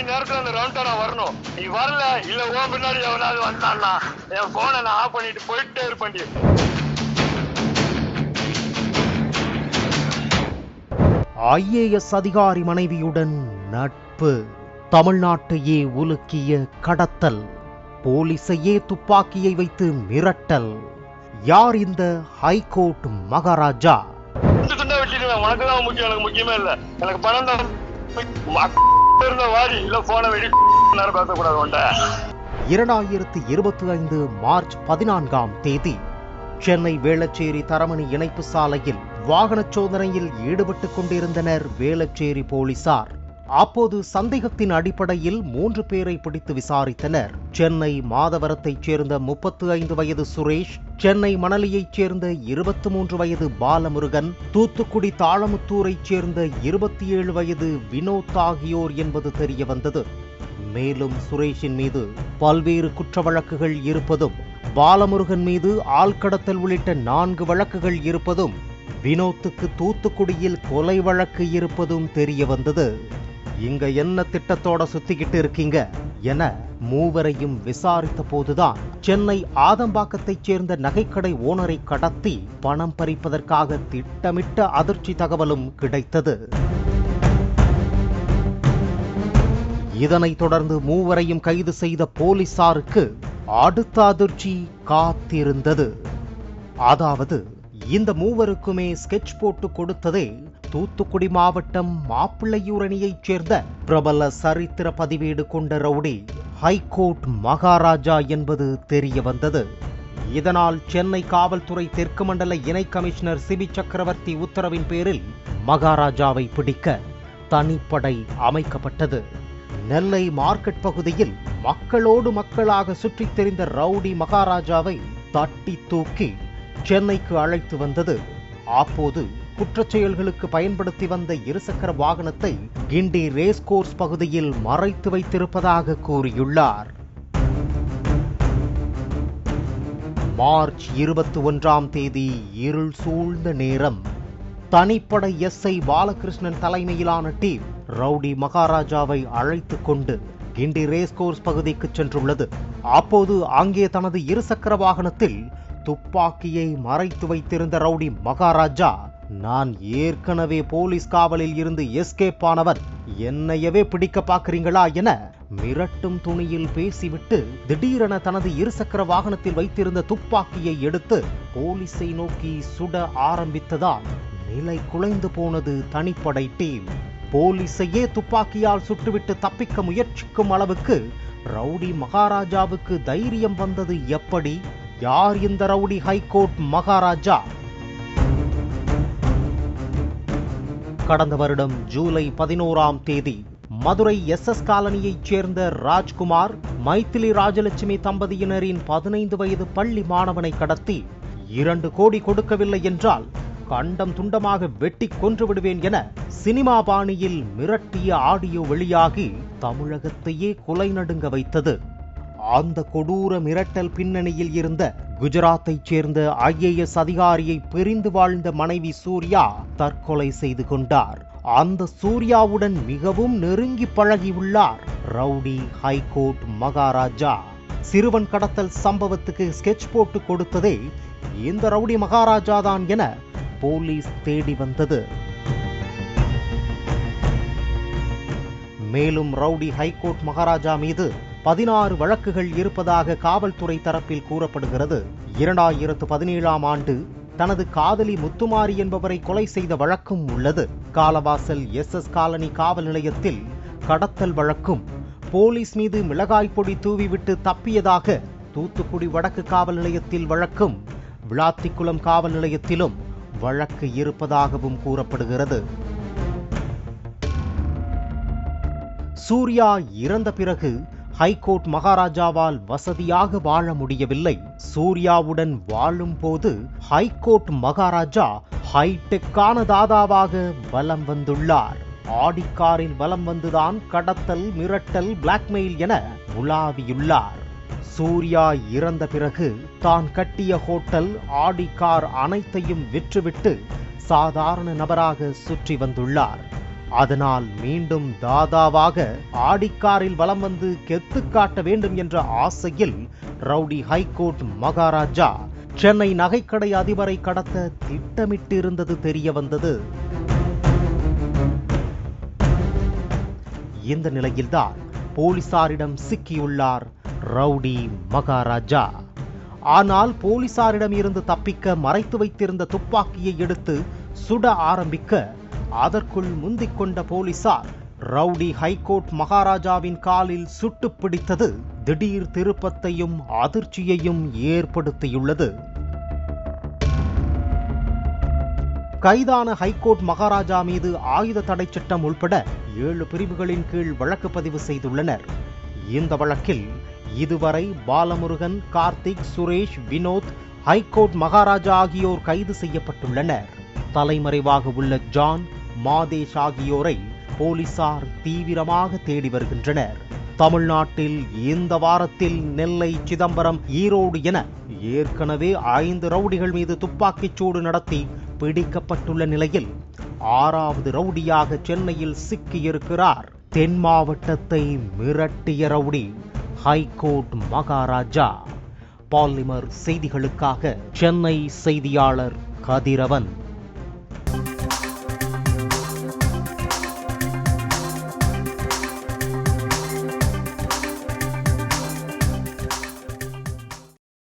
நேரத்துல அந்த ரவுண்டா நான் வரணும். நீ வரல இல்ல உன் பின்னாடி எவனாவது வந்தான்னா என் போனை நான் ஆஃப் பண்ணிட்டு போயிட்டே இருப்பேன். ஐஏஎஸ் அதிகாரி மனைவியுடன் நட்பு. தமிழ்நாட்டையே உலுக்கிய கடத்தல். போலீசையே துப்பாக்கியை வைத்து மிரட்டல். யார் இந்த ஹைகோர்ட் மகாராஜா? உனக்குதான் முக்கியம், எனக்கு முக்கியமே இல்ல. எனக்கு பணம் தான் வாடி இல்ல போன வெடி பேசக்கூடாது. 2025 மார்ச் 14ஆம் தேதி சென்னை வேளச்சேரி தரமணி இணைப்பு சாலையில் வாகன சோதனையில் ஈடுபட்டுக் கொண்டிருந்தனர் வேளச்சேரி போலீசார். அப்போது சந்தேகத்தின் அடிப்படையில் 3 பேரை பிடித்து விசாரித்தனர். சென்னை மாதவரத்தைச் சேர்ந்த 35 வயது சுரேஷ், சென்னை மணலியைச் சேர்ந்த 23 வயது பாலமுருகன், தூத்துக்குடி தாளமுத்தூரைச் சேர்ந்த 27 வயது வினோத் ஆகியோர் என்பது தெரியவந்தது. மேலும் சுரேஷின் மீது பல்வேறு குற்ற வழக்குகள் இருப்பதும், பாலமுருகன் மீது ஆள்கடத்தல் உள்ளிட்ட 4 வழக்குகள் இருப்பதும், வினோத்துக்கு தூத்துக்குடியில் கொலை வழக்கு இருப்பதும் தெரியவந்தது. இங்க என்ன திட்டத்தோட சுத்திக்கிட்டு இருக்கீங்க என மூவரையும் விசாரித்த போதுதான் சென்னை ஆதம்பாக்கத்தைச் சேர்ந்த நகைக்கடை ஓனரை கடத்தி பணம் பறிப்பதற்காக திட்டமிட்ட அதிர்ச்சி தகவலும் கிடைத்தது. இதனைத் தொடர்ந்து மூவரையும் கைது செய்த போலீசாருக்கு அடுத்த அதிர்ச்சி காத்திருந்தது. அதாவது இந்த மூவருக்குமே ஸ்கெட்ச் போட்டு கொடுத்ததே தூத்துக்குடி மாவட்டம் மாப்பிள்ளையூரணியைச் சேர்ந்த பிரபல சரித்திர பதிவேடு கொண்ட ரவுடி ஹைகோர்ட் மகாராஜா என்பது தெரிய வந்தது. இதனால் சென்னை காவல்துறை தெற்கு மண்டல இணை கமிஷனர் சிபி சக்கரவர்த்தி உத்தரவின் பேரில் மகாராஜாவை பிடிக்க தனிப்படை அமைக்கப்பட்டது. நெல்லை மார்க்கெட் பகுதியில் மக்களோடு மக்களாக சுற்றித் திரிந்த ரவுடி மகாராஜாவை தட்டி தூக்கி சென்னைக்கு அழைத்து வந்தது. அப்போது குற்றச்செயல்களுக்கு பயன்படுத்தி வந்த இருசக்கர வாகனத்தை கிண்டி ரேஸ்கோர்ஸ் பகுதியில் மறைத்து வைத்திருப்பதாக கூறியுள்ளார். மார்ச் 21ஆம் தேதி இருள் சூழ்ந்த நேரம். தனிப்படை எஸ்ஐ பாலகிருஷ்ணன் தலைமையிலான டீம் ரவுடி மகாராஜாவை அழைத்து கொண்டு கிண்டி ரேஸ்கோர்ஸ் பகுதிக்கு சென்றுள்ளது. அப்போது அங்கே தனது இருசக்கர வாகனத்தில் துப்பாக்கியை மறைத்து வைத்திருந்த ரவுடி மகாராஜா, நான் ஏற்கனவே போலீஸ் காவலில் இருந்து எஸ்கேப் ஆனவன், என்னையவே பிடிக்க பார்க்கிறீங்களா என மிரட்டும் துணியில் பேசிவிட்டு திடீரென தனது இருசக்கர வாகனத்தில் வைத்திருந்த துப்பாக்கியை எடுத்து போலீஸை நோக்கி சுட ஆரம்பித்ததால் நிலை குலைந்து போனது தனிப்படை டீம். போலீஸையே துப்பாக்கியால் சுட்டுவிட்டு தப்பிக்க முயற்சிக்கும் அளவுக்கு ரவுடி மகாராஜாவுக்கு தைரியம் வந்தது எப்படி? யார் இந்த ரவுடி ஹைகோர்ட் மகாராஜா? கடந்த வருடம் ஜூலை 11ஆம் தேதி மதுரை SS காலனியைச் சேர்ந்த ராஜ்குமார், மைத்திலி ராஜலட்சுமி தம்பதியினரின் 15 வயது பள்ளி மாணவனை கடத்தி 2 கோடி கொடுக்கவில்லை என்றால் கண்டம் துண்டமாக வெட்டி கொன்று விடுவேன் என சினிமா பாணியில் மிரட்டிய ஆடியோ வெளியாகி தமிழகத்தையே கொலை நடுங்க வைத்தது. அந்த கொடூர மிரட்டல் பின்னணியில் இருந்த குஜராத்தைச் சேர்ந்த IAS அதிகாரியை பிரிந்து வாழ்ந்த மனைவி சூர்யா தற்கொலை செய்து கொண்டார். அந்த சூர்யாவுடன் மிகவும் நெருங்கி பழகியுள்ளார் ரவுடி ஹைகோர்ட் மகாராஜா. சிறுவன் கடத்தல் சம்பவத்துக்கு ஸ்கெட்ச் போட்டு கொடுத்ததே இந்த ரவுடி மகாராஜா தான் என போலீஸ் தேடி வந்தது. மேலும் ரவுடி ஹைகோர்ட் மகாராஜா மீது 16 வழக்குகள் இருப்பதாக காவல்துறை தரப்பில் கூறப்படுகிறது. 2017ஆம் ஆண்டு தனது காதலி முத்துமாரி என்பவரை கொலை செய்த வழக்கும் உள்ளது. காலவாசல் SS காலனி காவல் நிலையத்தில் கடத்தல் வழக்கும், போலீஸ் மீது மிளகாய் பொடி தூவிவிட்டு தப்பியதாக தூத்துக்குடி வடக்கு காவல் நிலையத்தில் வழக்கும், விளாத்திக்குளம் காவல் நிலையத்திலும் வழக்கு இருப்பதாகவும் கூறப்படுகிறது. சூர்யா இறந்த பிறகு ஹைகோர்ட் மகாராஜாவால் வசதியாக வாழ முடியவில்லை. சூர்யாவுடன் வாழும் போது ஹைகோர்ட் மகாராஜா ஹைடெக்கான தாதாவாக வலம் வந்துள்ளார். ஆடிக்காரில் வலம் வந்துதான் கடத்தல், மிரட்டல், பிளாக்மெயில் என உலாவியுள்ளார். சூர்யா இறந்த பிறகு தான் கட்டிய ஹோட்டல், ஆடி கார் அனைத்தையும் விற்றுவிட்டு சாதாரண நபராக சுற்றி வந்துள்ளார். அதனால் மீண்டும் தாதாவாக ஆடிக்காரில் வலம் வந்து கெத்து காட்ட வேண்டும் என்ற ஆசையில் ரவுடி ஹைகோர்ட் மகாராஜா சென்னை நகைக்கடை அதிபரை கடத்த திட்டமிட்டிருந்தது தெரிய வந்தது. இந்த நிலையில்தான் போலீசாரிடம் சிக்கியுள்ளார் ரவுடி மகாராஜா. ஆனால் போலீசாரிடம் இருந்து தப்பிக்க மறைத்து வைத்திருந்த துப்பாக்கியை எடுத்து சுட ஆரம்பிக்க அதற்குள் முந்திக் கொண்ட போலீசார் ரவுடி ஹைகோர்ட் மகாராஜாவின் காலில் சுட்டு பிடித்தது திடீர் திருப்பத்தையும் அதிர்ச்சியையும் ஏற்படுத்தியுள்ளது. கைதான ஹைகோர்ட் மகாராஜா மீது ஆயுத தடை சட்டம் உள்பட 7 பிரிவுகளின் கீழ் வழக்கு பதிவு செய்துள்ளனர். இந்த வழக்கில் இதுவரை பாலமுருகன், கார்த்திக், சுரேஷ், வினோத், ஹைகோர்ட் மகாராஜா ஆகியோர் கைது செய்யப்பட்டுள்ளனர். தலைமறைவாக உள்ள ஜான், மாதேஷ் ஆகியோரை போலீசார் தீவிரமாக தேடி வருகின்றனர். தமிழ்நாட்டில் இந்த வாரத்தில் நெல்லை, சிதம்பரம், ஈரோடு என ஏற்கனவே 5 ரவுடிகள் மீது துப்பாக்கிச் சூடு நடத்தி பிடிக்கப்பட்டுள்ள நிலையில் 6வது ரவுடியாக சென்னையில் சிக்கியிருக்கிறார் தென் மாவட்டத்தை மிரட்டிய ரவுடி ஹைகோர்ட் மகாராஜா. பாலிமர் செய்திகளுக்காக சென்னை செய்தியாளர் கதிரவன்.